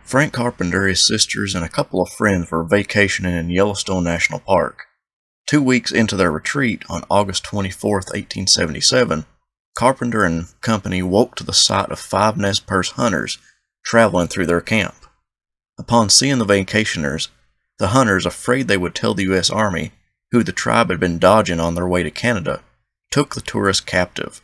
Frank Carpenter, his sisters, and a couple of friends were vacationing in Yellowstone National Park. 2 weeks into their retreat, on August 24, 1877, Carpenter and company woke to the sight of 5 Nez Perce hunters traveling through their camp. Upon seeing the vacationers, the hunters, afraid they would tell the U.S. Army, who the tribe had been dodging on their way to Canada, took the tourists captive.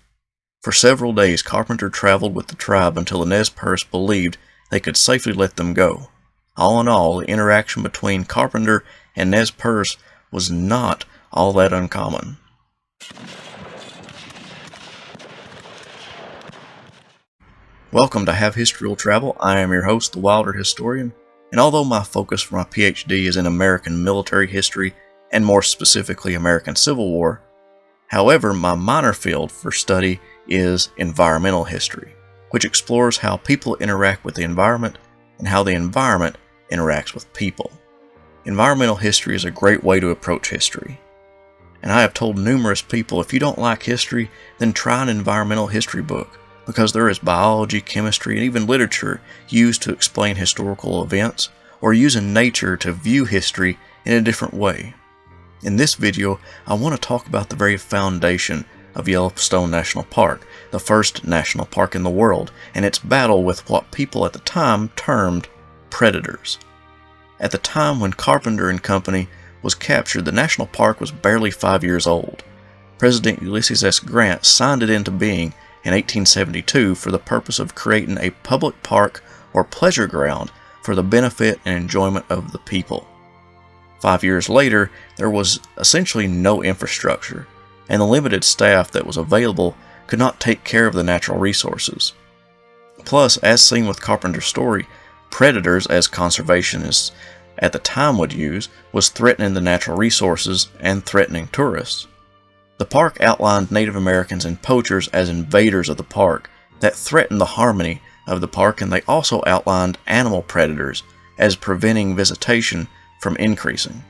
For several days, Carpenter traveled with the tribe until the Nez Perce believed they could safely let them go. All in all, the interaction between Carpenter and Nez Perce was not all that uncommon. Welcome to Have History Will Travel. I am your host, the Wilder Historian, and although my focus for my PhD is in American military history, and more specifically American Civil War, however, my minor field for study is environmental history, which explores how people interact with the environment and how the environment interacts with people. Environmental history is a great way to approach history. And I have told numerous people, if you don't like history, then try an environmental history book, because there is biology, chemistry, and even literature used to explain historical events, or using nature to view history in a different way. In this video, I want to talk about the very foundation of Yellowstone National Park, the first national park in the world, and its battle with what people at the time termed predators. At the time when Carpenter and company was captured, the national park was barely 5 years old. President Ulysses S. Grant signed it into being in 1872 for the purpose of creating a public park or pleasure ground for the benefit and enjoyment of the people. 5 years later, there was essentially no infrastructure, and the limited staff that was available could not take care of the natural resources. Plus, as seen with Carpenter's story, predators, as conservationists at the time would use, was threatening the natural resources and threatening tourists. The park outlined Native Americans and poachers as invaders of the park that threatened the harmony of the park, and they also outlined animal predators as preventing visitation from increasing.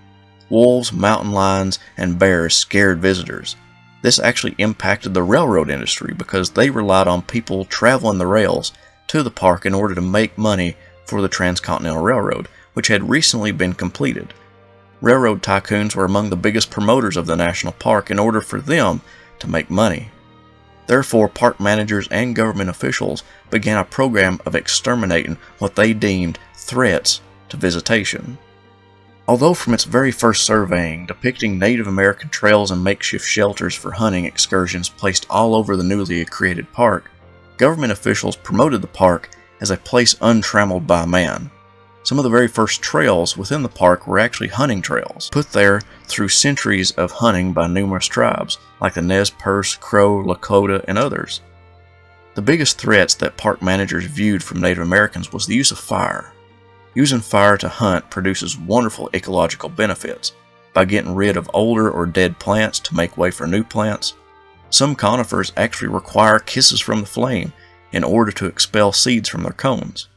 Wolves, mountain lions, and bears scared visitors. This actually impacted the railroad industry because they relied on people traveling the rails to the park in order to make money for the Transcontinental Railroad, which had recently been completed. Railroad tycoons were among the biggest promoters of the national park in order for them to make money. Therefore, park managers and government officials began a program of exterminating what they deemed threats to visitation. Although from its very first surveying, depicting Native American trails and makeshift shelters for hunting excursions placed all over the newly created park, government officials promoted the park as a place untrammeled by man. Some of the very first trails within the park were actually hunting trails, put there through centuries of hunting by numerous tribes, like the Nez Perce, Crow, Lakota, and others. The biggest threats that park managers viewed from Native Americans was the use of fire. Using fire to hunt produces wonderful ecological benefits by getting rid of older or dead plants to make way for new plants. Some conifers actually require kisses from the flame in order to expel seeds from their cones.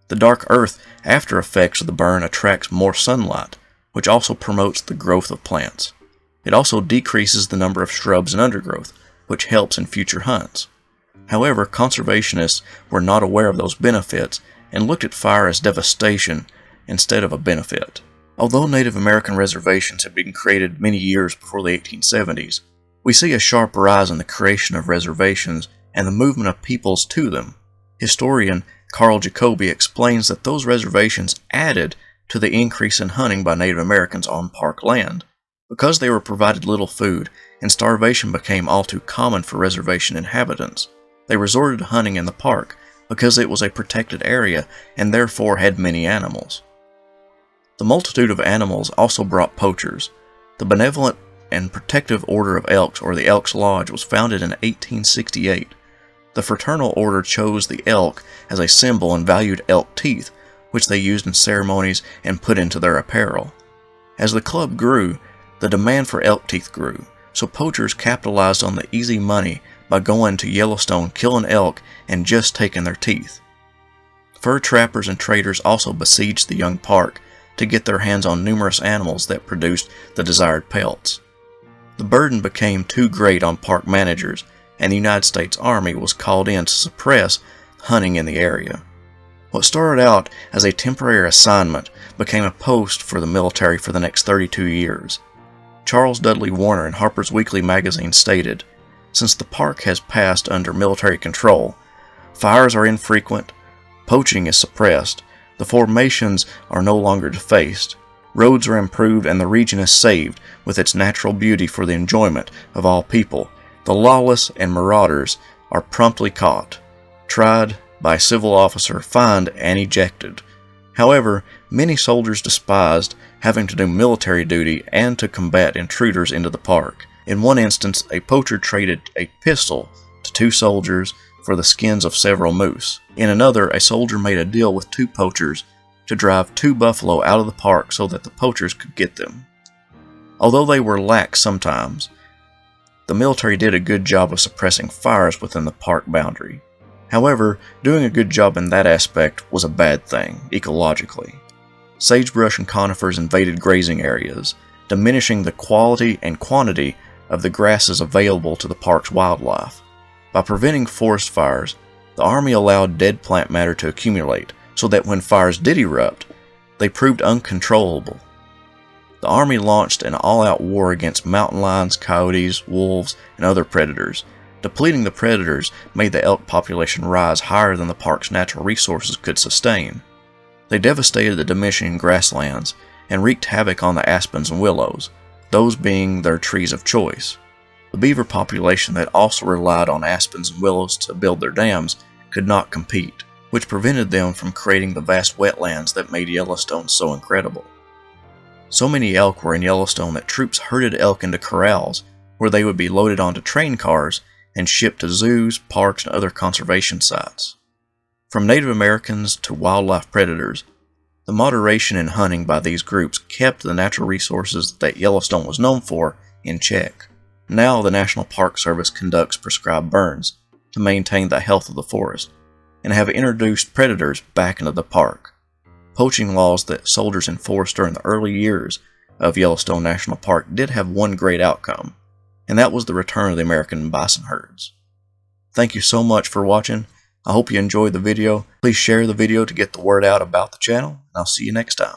The dark earth after effects of the burn attracts more sunlight, which also promotes the growth of plants. It also decreases the number of shrubs and undergrowth, which helps in future hunts. However, conservationists were not aware of those benefits and looked at fire as devastation instead of a benefit. Although Native American reservations had been created many years before the 1870s, we see a sharp rise in the creation of reservations and the movement of peoples to them. Historian Carl Jacoby explains that those reservations added to the increase in hunting by Native Americans on park land. Because they were provided little food and starvation became all too common for reservation inhabitants, they resorted to hunting in the park because it was a protected area and therefore had many animals. The multitude of animals also brought poachers. The Benevolent and Protective Order of Elks, or the Elks Lodge, was founded in 1868. The fraternal order chose the elk as a symbol and valued elk teeth, which they used in ceremonies and put into their apparel. As the club grew, the demand for elk teeth grew, so poachers capitalized on the easy money by going to Yellowstone, killing elk, and just taking their teeth. Fur trappers and traders also besieged the young park to get their hands on numerous animals that produced the desired pelts. The burden became too great on park managers, and the United States Army was called in to suppress hunting in the area. What started out as a temporary assignment became a post for the military for the next 32 years. Charles Dudley Warner in Harper's Weekly magazine stated, "Since the park has passed under military control, fires are infrequent, poaching is suppressed, the formations are no longer defaced, roads are improved, and the region is saved with its natural beauty for the enjoyment of all people. The lawless and marauders are promptly caught, tried by a civil officer, fined, and ejected." However, many soldiers despised having to do military duty and to combat intruders into the park. In one instance, a poacher traded a pistol to 2 soldiers for the skins of several moose. In another, a soldier made a deal with 2 poachers to drive 2 buffalo out of the park so that the poachers could get them. Although they were lax sometimes, the military did a good job of suppressing fires within the park boundary. However, doing a good job in that aspect was a bad thing, ecologically. Sagebrush and conifers invaded grazing areas, diminishing the quality and quantity of the grasses available to the park's wildlife. By preventing forest fires, the Army allowed dead plant matter to accumulate, so that when fires did erupt, they proved uncontrollable. The Army launched an all-out war against mountain lions, coyotes, wolves, and other predators. Depleting the predators made the elk population rise higher than the park's natural resources could sustain. They devastated the diminishing grasslands and wreaked havoc on the aspens and willows, those being their trees of choice. The beaver population that also relied on aspens and willows to build their dams could not compete, which prevented them from creating the vast wetlands that made Yellowstone so incredible. So many elk were in Yellowstone that troops herded elk into corrals where they would be loaded onto train cars and shipped to zoos, parks, and other conservation sites. From Native Americans to wildlife predators, the moderation in hunting by these groups kept the natural resources that Yellowstone was known for in check. Now the National Park Service conducts prescribed burns to maintain the health of the forest, and have introduced predators back into the park. Poaching laws that soldiers enforced during the early years of Yellowstone National Park did have one great outcome, and that was the return of the American bison herds. Thank you so much for watching. I hope you enjoyed the video. Please share the video to get the word out about the channel, and I'll see you next time.